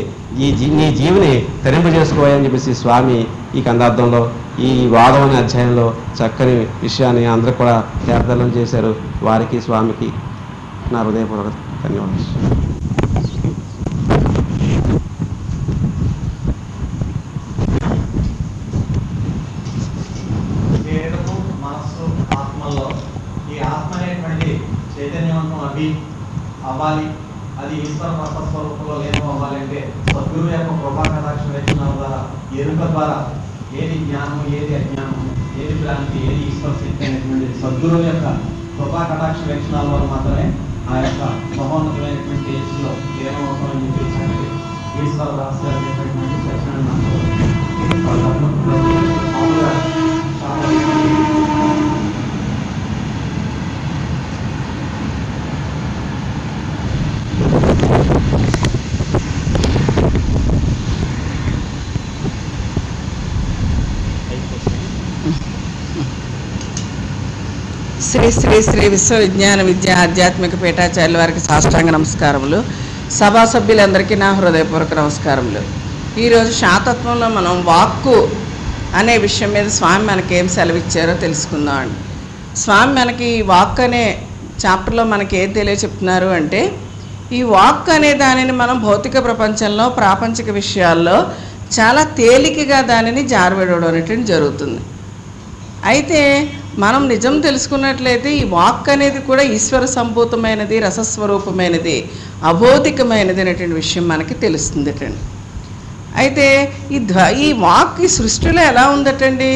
నీ జీవిని తరింపజేసుకోవా అని చెప్పేసి స్వామి ఈ కందార్థంలో ఈ వాదం అనే అధ్యాయంలో చక్కని విషయాన్ని అందరూ కూడా తీర్థం చేశారు. వారికి స్వామికి నా హృదయపూర్వక ధన్యవాదాలు.
మనస్సు ఆత్మల్లో ఈ ఆత్మ అనేటువంటి చైతన్యవంతం అవ్వాలి, అది ఈశ్వర తత్వస్వరూపంలో లేను అవ్వాలంటే సద్గురువు యొక్క కృపా కటాక్ష వీక్షణాల ద్వారా, ఎరుక ద్వారా ఏది జ్ఞానము, ఏది అజ్ఞానము, ఏది భ్రాంతి, ఏది ఈశ్వర శక్తి అనేటువంటి సద్గురువు యొక్క కృపా కటాక్ష వీక్షణాల వల్ల మాత్రమే ఆ యొక్క మహోన్నతమైనటువంటి తేజస్సులో ఏమవుతామని చెప్పి ఈశ్వర రహస్యాలు అనేటువంటి
శ్రీ శ్రీ శ్రీ విశ్వవిజ్ఞాన విద్యా ఆధ్యాత్మిక పీఠాచార్యుల వారికి సాష్టాంగ నమస్కారములు. సభా సభ్యులందరికీ నా హృదయపూర్వక నమస్కారములు. ఈరోజు శాతత్వంలో మనం వాక్కు అనే విషయం మీద స్వామి మనకి ఏం సెలవిచ్చారో తెలుసుకుందాం అండి. స్వామి మనకి వాక్ అనే చాప్టర్లో మనకి ఏం తెలియచెప్తున్నారు అంటే, ఈ వాక్ అనే దానిని మనం భౌతిక ప్రపంచంలో ప్రాపంచిక విషయాల్లో చాలా తేలికగా దానిని జారవిడడం అనేటువంటి జరుగుతుంది. అయితే మనం నిజం తెలుసుకున్నట్లయితే ఈ వాక్ అనేది కూడా ఈశ్వర సంభూతమైనది, రసస్వరూపమైనది, అభౌతికమైనది అనేటువంటి విషయం మనకి తెలుస్తుందటండి. అయితే ఈ వాక్ ఈ సృష్టిలో ఎలా ఉందటండి?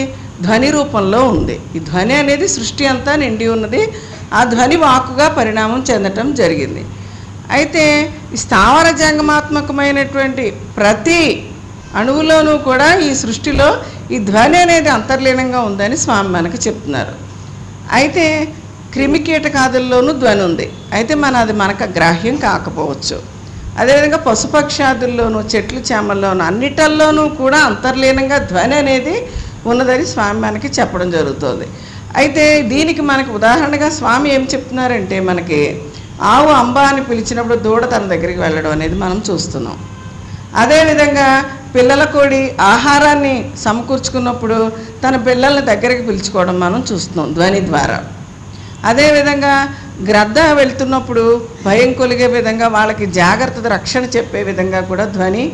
ధ్వని రూపంలో ఉంది. ఈ ధ్వని అనేది సృష్టి అంతా నిండి ఉన్నది. ఆ ధ్వని వాక్కుగా పరిణామం చెందటం జరిగింది. అయితే ఈ స్థావర జంగమాత్మకమైనటువంటి ప్రతి అణువులోనూ కూడా ఈ సృష్టిలో ఈ ధ్వని అనేది అంతర్లీనంగా ఉందని స్వామి మనకు చెప్తున్నారు. అయితే క్రిమికీటకాదుల్లోనూ ధ్వని ఉంది. అయితే అది మనకు గ్రాహ్యం కాకపోవచ్చు. అదేవిధంగా పశుపక్షాదుల్లోనూ, చెట్లు చేమల్లోనూ, అన్నిటల్లోనూ కూడా అంతర్లీనంగా ధ్వని అనేది ఉన్నదని స్వామి మనకి చెప్పడం జరుగుతుంది. అయితే దీనికి మనకు ఉదాహరణగా స్వామి ఏం చెప్తున్నారంటే, మనకి ఆవు అంబ అని పిలిచినప్పుడు దూడ తన దగ్గరికి వెళ్ళడం అనేది మనం చూస్తున్నాం. అదేవిధంగా పిల్లల కోడి ఆహారాన్ని సమకూర్చుకున్నప్పుడు తన పిల్లల్ని దగ్గరికి పిలుచుకోవడం మనం చూస్తున్నాం ధ్వని ద్వారా. అదేవిధంగా గ్రద్ద వెళ్తున్నప్పుడు భయం కొలిగే విధంగా వాళ్ళకి జాగ్రత్త రక్షణ చెప్పే విధంగా కూడా ధ్వని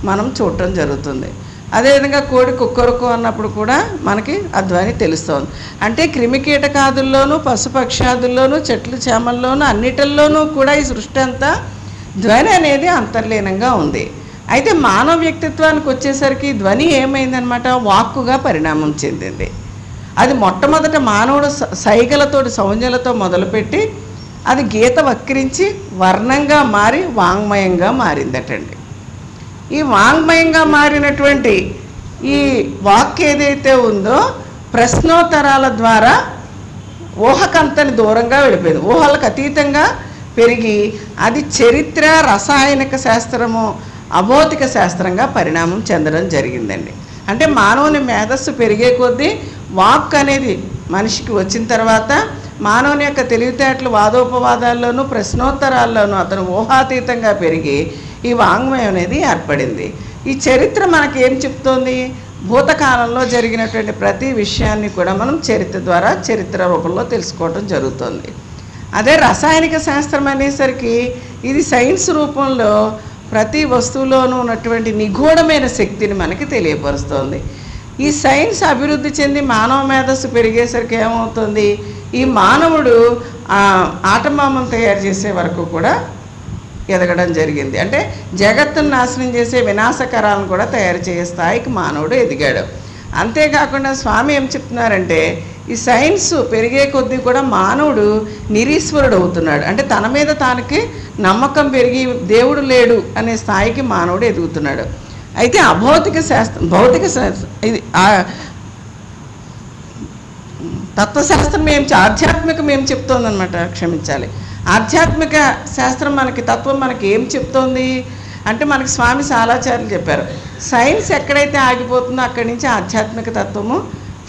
మనం చూడటం జరుగుతుంది. అదేవిధంగా కోడి కుక్కరుకు అన్నప్పుడు కూడా మనకి ఆ ధ్వని తెలుస్తుంది. అంటే క్రిమికీటకాదుల్లోనూ, పశుపక్షాదుల్లోనూ, చెట్లు చేమల్లోనూ, అన్నిటిల్లోనూ కూడా ఈ సృష్టి అంతా ధ్వని అనేది అంతర్లీనంగా ఉంది. అయితే మానవ వ్యక్తిత్వానికి వచ్చేసరికి ధ్వని ఏమైందనమాట? వాక్కుగా పరిణామం చెందింది. అది మొట్టమొదట మానవుడు సైగలతోటి, సౌంజ్ఞలతో మొదలుపెట్టి అది గీత వక్రించి వర్ణంగా మారి వాంగ్మయంగా మారిందటండి. ఈ వాంగ్మయంగా మారినటువంటి ఈ వాక్ ఏదైతే ఉందో ప్రశ్నోత్తరాల ద్వారా ఊహకంతని దూరంగా వెళ్ళిపోయింది. ఊహలకు అతీతంగా పెరిగి అది చరిత్ర, రసాయనిక శాస్త్రము, అభౌతిక శాస్త్రంగా పరిణామం చెందడం జరిగిందండి. అంటే మానవుని మేధస్సు పెరిగే కొద్దీ వాక్ అనేది మనిషికి వచ్చిన తర్వాత మానవుని యొక్క తెలివితేటలు వాదోపవాదాల్లోనూ, ప్రశ్నోత్తరాల్లోనూ అతను ఊహాతీతంగా పెరిగి ఈ వాంగ్మయం అనేది ఏర్పడింది. ఈ చరిత్ర మనకి ఏం చెప్తోంది? భూతకాలంలో జరిగినటువంటి ప్రతి విషయాన్ని కూడా మనం చరిత్ర ద్వారా, చరిత్ర రూపంలో తెలుసుకోవటం జరుగుతుంది. అదే రసాయనిక శాస్త్రం అనేసరికి ఇది సైన్స్ రూపంలో ప్రతి వస్తువులోనూ ఉన్నటువంటి నిగూఢమైన శక్తిని మనకి తెలియపరుస్తుంది. ఈ సైన్స్ అభివృద్ధి చెంది మానవ మేధస్సు పెరిగేసరికి ఏమవుతుంది? ఈ మానవుడు ఆటంబాంబును తయారు చేసే వరకు కూడా ఎదగడం జరిగింది. అంటే జగత్తును నాశనం చేసే వినాశకరాలను కూడా తయారు చేసే స్థాయికి మానవుడు ఎదిగాడు. అంతేకాకుండా స్వామి ఏం చెప్తున్నారంటే, ఈ సైన్స్ పెరిగే కొద్దీ కూడా మానవుడు నిరీశ్వరుడు అవుతున్నాడు. అంటే తన మీద తానికి నమ్మకం పెరిగి దేవుడు లేడు అనే స్థాయికి మానవుడు ఎదుగుతున్నాడు. అయితే అభౌతిక శాస్త్రం, భౌతిక శాస్త్రం, ఇది తత్వశాస్త్రం ఆధ్యాత్మికం ఏం చెప్తోందనమాట, క్షమించాలి. ఆధ్యాత్మిక శాస్త్రం మనకి, తత్వం మనకి ఏం చెప్తోంది అంటే, మనకి స్వామి సాలాచార్యులు చెప్పారు, సైన్స్ ఎక్కడైతే ఆగిపోతుందో అక్కడి నుంచి ఆధ్యాత్మిక తత్వము,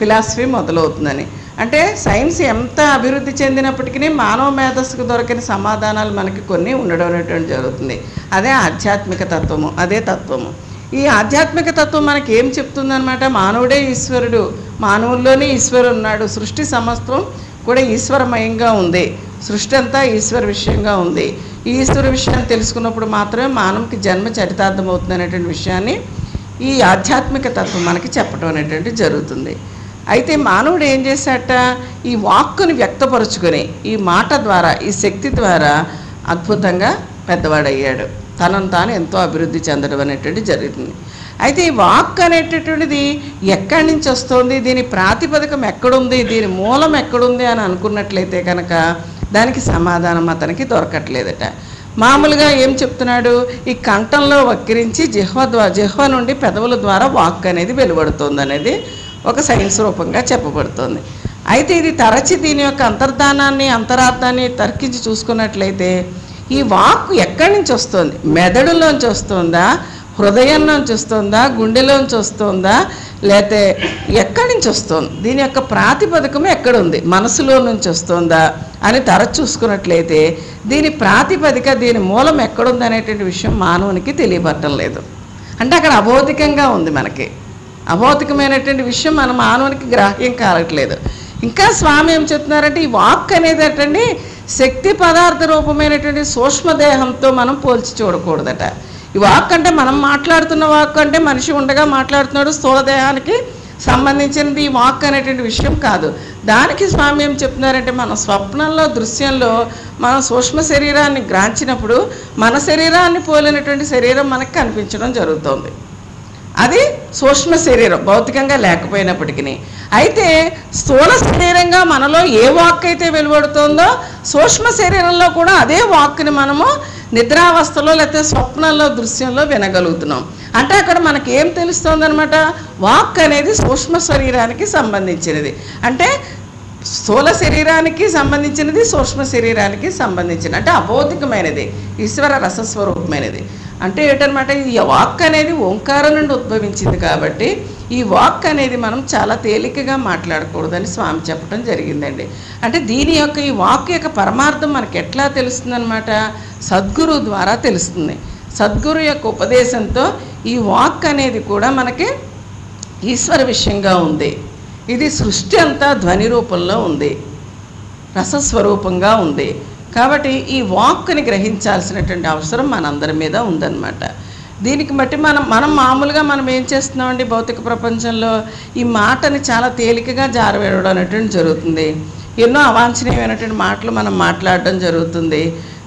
ఫిలాసఫీ మొదలవుతుందని. అంటే సైన్స్ ఎంత అభివృద్ధి చెందినప్పటికీ మానవ మేధస్సుకు దొరికిన సమాధానాలు మనకి కొన్ని ఉండడం అనేటువంటి జరుగుతుంది. అదే ఆధ్యాత్మిక తత్వము, అదే తత్వము. ఈ ఆధ్యాత్మిక తత్వం మనకి ఏం చెప్తుందనమాట? మానవుడే ఈశ్వరుడు, మానవుల్లోనే ఈశ్వరుడు ఉన్నాడు, సృష్టి సమస్తం కూడా ఈశ్వరమయంగా ఉంది, సృష్టి అంతా ఈశ్వర విషయంగా ఉంది. ఈ ఈశ్వర విషయాన్ని తెలుసుకున్నప్పుడు మాత్రమే మానవుకి జన్మ చరితార్థం అవుతుంది అనేటువంటి విషయాన్ని ఈ ఆధ్యాత్మిక తత్వం మనకి చెప్పడం అనేటువంటి జరుగుతుంది. అయితే మానవుడు ఏం చేశాట? ఈ వాక్కుని వ్యక్తపరుచుకొని ఈ మాట ద్వారా, ఈ శక్తి ద్వారా అద్భుతంగా పెద్దవాడయ్యాడు, తనను తాను ఎంతో అభివృద్ధి చెందడం అనేటువంటి జరుగుతుంది. అయితే ఈ వాక్ అనేటటువంటిది ఎక్కడి నుంచి వస్తుంది, దీని ప్రాతిపదికం ఎక్కడుంది, దీని మూలం ఎక్కడుంది అని అనుకున్నట్లయితే కనుక దానికి సమాధానం అతనికి దొరకట్లేదట. మామూలుగా ఏం చెప్తున్నాడు? ఈ కంఠంలో వక్రించి జిహ్వ నుండి పెదవుల ద్వారా వాక్ అనేది వెలువడుతుంది అనేది ఒక సైన్స్ రూపంగా చెప్పబడుతుంది. అయితే ఇది తరచి దీని యొక్క అంతర్ధానాన్ని, అంతరార్థాన్ని తర్కించి చూసుకున్నట్లయితే ఈ వాక్ ఎక్కడి నుంచి వస్తుంది? మెదడులోంచి వస్తుందా, హృదయం నుంచి వస్తుందా, గుండెలోంచి వస్తుందా, లేకపోతే ఎక్కడి నుంచి వస్తుంది? దీని యొక్క ప్రాతిపదికం ఎక్కడుంది? మనసులో నుంచి వస్తుందా అని తరచు చూసుకున్నట్లయితే దీని ప్రాతిపదిక, దీని మూలం ఎక్కడుంది అనేటువంటి విషయం మానవునికి తెలియబట్టం లేదు. అంటే అక్కడ అభౌతికంగా ఉంది. మనకి అభౌతికమైనటువంటి విషయం మన మానవునికి గ్రాహ్యం కావట్లేదు. ఇంకా స్వామి ఏం చెప్తున్నారంటే, ఈ వాక్ అనేది ఏంటండి శక్తి పదార్థ రూపమైనటువంటి సూక్ష్మదేహంతో మనం పోల్చి చూడకూడదట. ఈ వాక్ అంటే మనం మాట్లాడుతున్న వాక్ అంటే మనిషి ఉండగా మాట్లాడుతున్నాడు, స్థూలదేహానికి సంబంధించినది ఈ వాక్ అనేటువంటి విషయం కాదు. దానికి స్వామి ఏం చెప్తున్నారంటే, మన స్వప్నంలో దృశ్యంలో మనం సూక్ష్మ శరీరాన్ని గ్రాంచినప్పుడు మన శరీరాన్ని పోలినటువంటి శరీరం మనకు కనిపించడం జరుగుతుంది. అది సూక్ష్మ శరీరం భౌతికంగా లేకపోయినప్పటికీ. అయితే స్థూల శరీరంగా మనలో ఏ వాక్ అయితే వెలువడుతుందో సూక్ష్మ శరీరంలో కూడా అదే వాక్ని మనము నిద్రావస్థలో లేకపోతే స్వప్నంలో దృశ్యంలో వినగలుగుతున్నాం. అంటే అక్కడ మనకి ఏం తెలుస్తుంది అనమాట, వాక్ అనేది సూక్ష్మ శరీరానికి సంబంధించినది, అంటే స్థూల శరీరానికి సంబంధించినది, సూక్ష్మ శరీరానికి సంబంధించినది, అంటే అభౌతికమైనది, ఈశ్వర రసస్వరూపమైనది. అంటే ఏంటనమాట, ఈ వాక్ అనేది ఓంకారం నుండి ఉద్భవించింది కాబట్టి ఈ వాక్ అనేది మనం చాలా తేలికగా మాట్లాడకూడదని స్వామి చెప్పడం జరిగిందండి. అంటే దీని యొక్క ఈ వాక్ యొక్క పరమార్థం మనకి ఎట్లా తెలుస్తుందన్నమాట, సద్గురు ద్వారా తెలుస్తుంది. సద్గురు యొక్క ఉపదేశంతో ఈ వాక్ అనేది కూడా మనకి ఈశ్వర విషయంగా ఉంది. ఇది సృష్టి అంతా ధ్వని రూపంలో ఉంది, రసస్వరూపంగా ఉంది. కాబట్టి ఈ వాక్ని గ్రహించాల్సినటువంటి అవసరం మనందరి మీద ఉందన్నమాట. దీనికి బట్టి మనం మామూలుగా మనం ఏం చేస్తున్నామండి, భౌతిక ప్రపంచంలో ఈ మాటని చాలా తేలికగా జారవేయడం అనేటువంటి జరుగుతుంది. ఎన్నో అవాంఛనీయమైనటువంటి మాటలు మనం మాట్లాడడం జరుగుతుంది,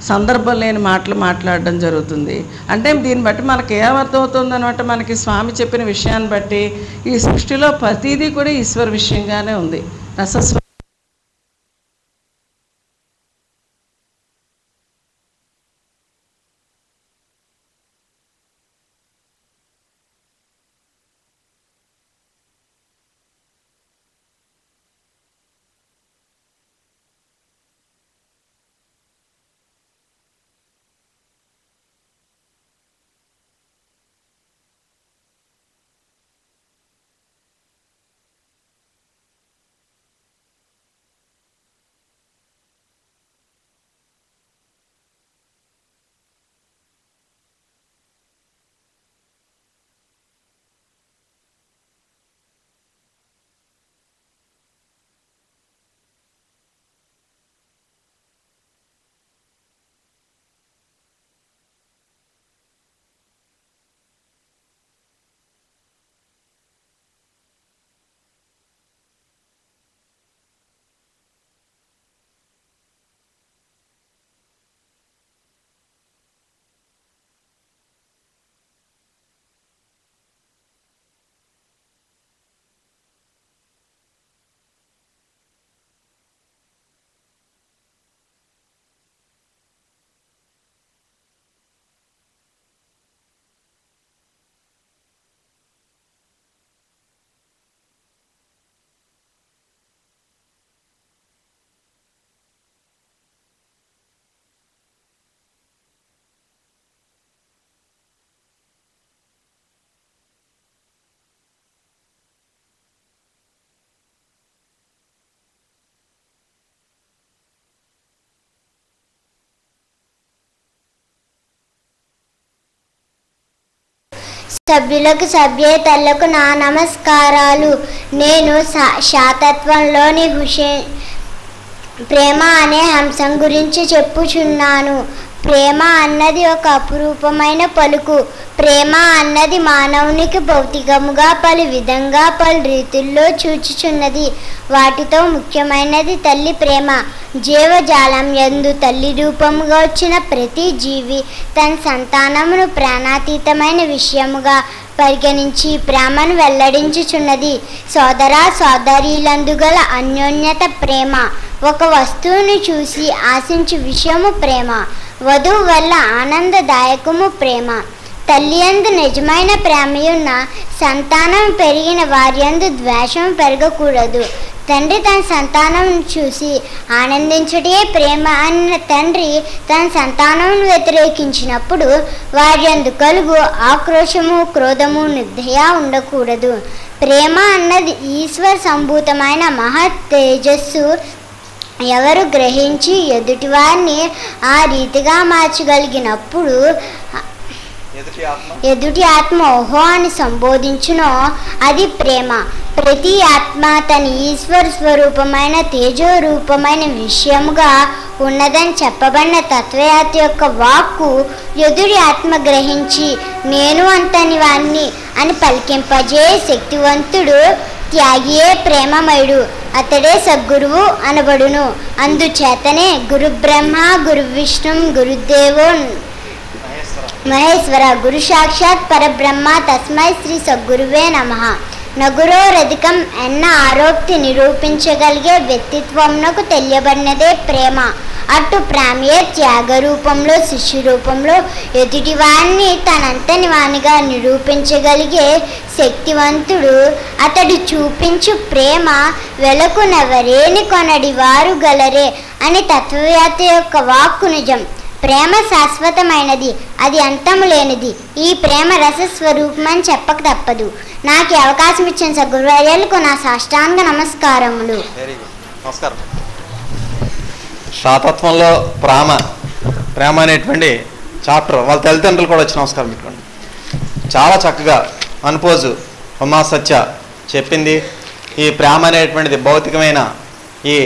సందర్భం లేని మాటలు మాట్లాడడం జరుగుతుంది. అంటే దీన్ని బట్టి మనకి ఏమర్థమవుతుంది అనమాట, మనకి స్వామి చెప్పిన విషయాన్ని బట్టి ఈ సృష్టిలో ప్రతిదీ కూడా ఈశ్వర విషయంగానే ఉంది, రసస్వ.
సభ్యులకు సభ్యేతరులకు నా నమస్కారాలు. నేను శాతత్వంలోని ప్రేమ అనే అంశం గురించి చెప్పుచున్నాను. ప్రేమ అన్నది ఒక అపురూపమైన పలుకు. ప్రేమ అన్నది మానవునికి భౌతికముగా పలు విధంగా పలు రీతుల్లో చూచుచున్నది. వాటితో ముఖ్యమైనది తల్లి ప్రేమ. జీవజాలం యందు తల్లి రూపముగా వచ్చిన ప్రతి జీవి తన సంతానమును ప్రాణాతీతమైన విషయముగా పరిగణించి ప్రేమను వెల్లడించుచున్నది. సోదర సోదరీలందు గల అన్యోన్యత ప్రేమ. ఒక వస్తువును చూసి ఆశించు విషయము ప్రేమ. వధువు వల్ల ఆనందదాయకము ప్రేమ. తల్లి యందు నిజమైన ప్రేమయున్న సంతానం పెరిగిన వారి యందు ద్వేషం పెరగకూడదు. తండ్రి తన సంతానం చూసి ఆనందించుటే ప్రేమ అన్న తండ్రి తన సంతానం వ్యతిరేకించినప్పుడు వారి యందు కలుగు ఆక్రోశము క్రోధము నిర్దయ ఉండకూడదు. ప్రేమ అన్నది ఈశ్వర సంభూతమైన మహత్ తేజస్సు. ఎవరు గ్రహించి ఎదుటివారిని ఆ రీతిగా మార్చగలిగినప్పుడు ఎదుటి ఆత్మ ఓహో అని సంబోధించునో అది ప్రేమ. ప్రతి ఆత్మ తన ఈశ్వర స్వరూపమైన తేజోరూపమైన విషయముగా ఉన్నదని చెప్పబడిన తత్వయాత యొక్క వాక్కు ఎదుటి ఆత్మ గ్రహించి నేను అంతని వాణ్ణి అని పలికింపజే శక్తివంతుడు త్యాగియే ప్రేమమయుడు, అతడే సద్గురువు అనబడును. అందుచేతనే గురు బ్రహ్మ గురు విష్ణు గురుదేవో మహేశ్వర గురు సాక్షాత్ పరబ్రహ్మ తస్మై శ్రీ సద్గురువే నమః. నగురోరధికం అన్న ఆరోక్తి నిరూపించగలిగే వ్యక్తిత్వంకు తెలియబడినదే ప్రేమ. అటు ప్రేమయే త్యాగ రూపంలో శిష్యు రూపంలో ఎదుటివాడిని తనంతని వానిగా నిరూపించగలిగే శక్తివంతుడు. అతడు చూపించు ప్రేమ వెలకునెవరేని కొనడి వారు గలరే అని తత్వవేత్త యొక్క వాక్కు నిజం. ప్రేమ శాశ్వతమైనది, అది అంతము లేనిది. ఈ ప్రేమ రసస్వరూపమని చెప్పక తప్పదు. నాకు అవకాశం ఇచ్చిన సద్గురువర్యులకు నా సాష్టాంగ నమస్కారములు.
నమస్కారం. శాతత్వంలో ప్రేమ అనేటువంటి చాప్టర్ వాళ్ళ తల్లిదండ్రులు కూడా వచ్చి నమస్కారం పెట్టుకోండి. చాలా చక్కగా అనుపోజు ఉమా సత్య చెప్పింది. ఈ ప్రేమ అనేటువంటిది భౌతికమైన ఈ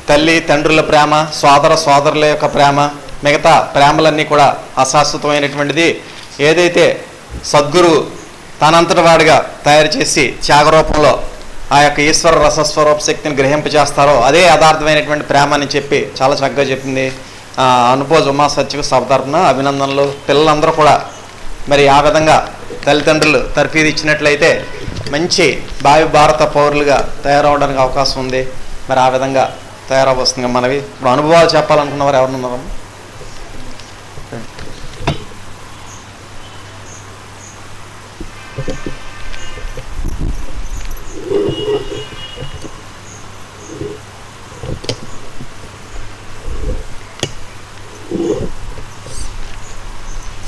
తల్లి తండ్రుల ప్రేమ, సోదరుల యొక్క ప్రేమ, మిగతా ప్రేమలన్నీ కూడా అశాశ్వతమైనటువంటిది. ఏదైతే సద్గురువు తనంతటి వాడిగా తయారు చేసి త్యాగరూపంలో ఆ యొక్క ఈశ్వర రసస్వరూప శక్తిని గ్రహింపజేస్తారో అదే యథార్థమైనటువంటి ప్రేమ అని చెప్పి చాలా చక్కగా చెప్పింది. అనుపోజ్ ఉమా సత్యకు సభతరపున అభినందనలు. పిల్లలందరూ కూడా మరి ఆ విధంగా తల్లిదండ్రులు తర్ఫీదు ఇచ్చినట్లయితే మంచి భావి భారత పౌరులుగా తయారవడానికి అవకాశం ఉంది. మరి ఆ విధంగా తయారవస్తుంది మనవి. ఇప్పుడు అనుభవాలు చెప్పాలనుకున్నవారు ఎవరున్నారు?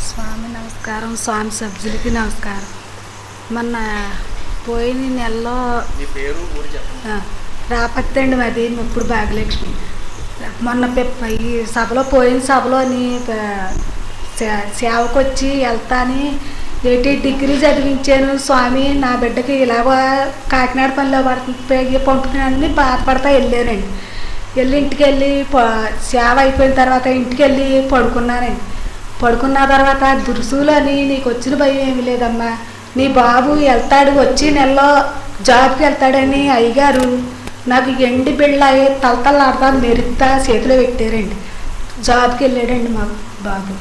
స్వామి నమస్కారం. స్వామి సభ్యులకి నమస్కారం. మొన్న పోయిన నెలలో రాపత్తి అండి మాది ఇప్పుడు భాగ్యలక్ష్మి. మొన్న ఈ సభలో పోయిన సభలోని సేవకు వచ్చి వెళ్తాని 80 డిగ్రీ చదివించాను స్వామి. నా బిడ్డకి ఇలాగ కాకినాడ పనిలో పంపుతున్నానని బాధపడతా వెళ్ళానండి. ఇంటికి వెళ్ళి సేవ అయిపోయిన తర్వాత ఇంటికి వెళ్ళి పడుకున్నానండి. పడుకున్న తర్వాత దురుసులు అని నీకు వచ్చిన భయం ఏమి లేదమ్మా, నీ బాబు వెళ్తాడు, వచ్చి నెలలో జాబ్కి వెళ్తాడని అయ్యగారు నాకు ఎండి బిళ్ళ తలతలాడతా మెరుగుతా చేతిలో పెట్టారండి. జాబ్కి వెళ్ళాడండి మా బాబు.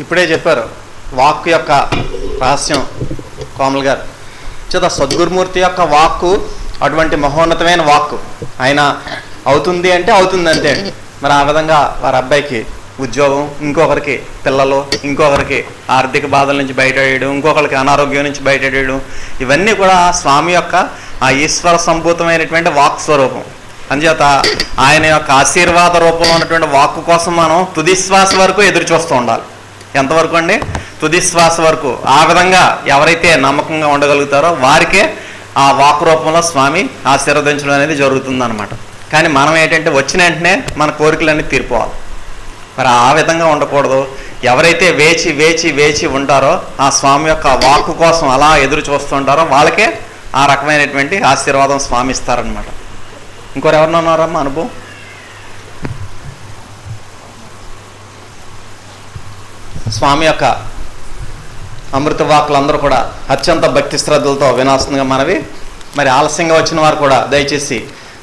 ఇప్పుడే చెప్పారు వాక్కు యొక్క రహస్యం కోమల్ గారు. చేత సద్గురుమూర్తి యొక్క వాక్కు అటువంటి మహోన్నతమైన వాక్కు. ఆయన అవుతుంది అంటే అవుతుంది అంతే. మరి ఆ విధంగా వారి అబ్బాయికి ఉద్యోగం, ఇంకొకరికి పిల్లలు, ఇంకొకరికి ఆర్థిక బాధల నుంచి బయటపడేయడం, ఇంకొకరికి అనారోగ్యం నుంచి బయటపడేయడం, ఇవన్నీ కూడా స్వామి యొక్క ఆ ఈశ్వర సంభూతమైనటువంటి వాక్ స్వరూపం. అందుచేత ఆయన యొక్క ఆశీర్వాద రూపంలో ఉన్నటువంటి వాక్కు కోసం మనం తుది శ్వాస వరకు ఎదురు చూస్తూ ఉండాలి. ఎంతవరకు అండి? తుది శ్వాస వరకు. ఆ విధంగా ఎవరైతే నమ్మకంగా ఉండగలుగుతారో వారికే ఆ వాక్ రూపంలో స్వామి ఆశీర్వదించడం అనేది జరుగుతుందన్నమాట. కానీ మనం ఏంటంటే వచ్చిన వెంటనే మన కోరికలన్నీ తీరిపోవాలి. మరి ఆ విధంగా ఉండకూడదు. ఎవరైతే వేచి వేచి వేచి ఉంటారో ఆ స్వామి యొక్క వాక్కు కోసం అలా ఎదురు చూస్తుంటారో వాళ్ళకే ఆ రకమైనటువంటి ఆశీర్వాదం స్వామి ఇస్తారనమాట. ఇంకోరు ఎవరినో ఉన్నారమ్మా అనుభవం? స్వామి యొక్క అమృత వాక్కులందరూ కూడా అత్యంత భక్తి శ్రద్ధలతో వినాల్సిందిగా మనవి. మరి ఆలస్యంగా వచ్చిన వారు కూడా దయచేసి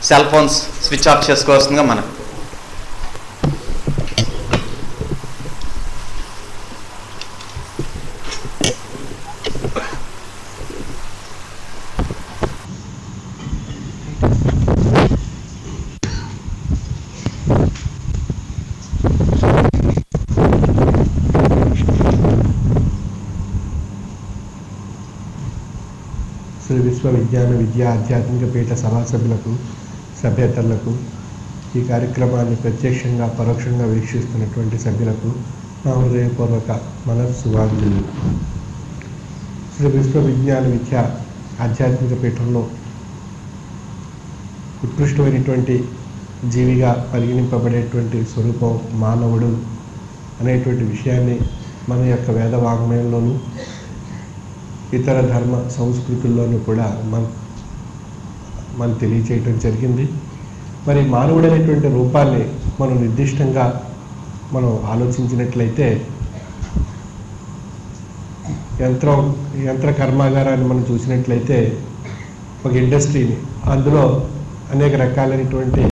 సెల్ ఫోన్స్ స్విచ్ ఆఫ్ చేసుకోవాల్సిందిగా మనవి.
శ్రీ విశ్వవిజ్ఞాన విద్యా ఆధ్యాత్మిక పీఠ సభ్యులకు సభ్యేతరులకు, ఈ కార్యక్రమాన్ని ప్రత్యక్షంగా పరోక్షంగా వీక్షిస్తున్నటువంటి సభ్యులకు నా హృదయపూర్వక మనస్సువాంజలు. శ్రీ విశ్వవిజ్ఞాన విద్యా ఆధ్యాత్మిక పీఠంలో ఉత్కృష్టమైనటువంటి జీవిగా పరిగణింపబడేటువంటి స్వరూపం మానవుడు అనేటువంటి విషయాన్ని మన యొక్క వేద వాంగ్మయంలోనూ ఇతర ధర్మ సంస్కృతుల్లోనూ కూడా మనం తెలియచేయటం జరిగింది. మరి మానవుడు అనేటువంటి రూపాన్ని మనం నిర్దిష్టంగా మనం ఆలోచించినట్లయితే యంత్ర కర్మాగారాన్ని మనం చూసినట్లయితే ఒక ఇండస్ట్రీని, అందులో అనేక రకాలైనటువంటి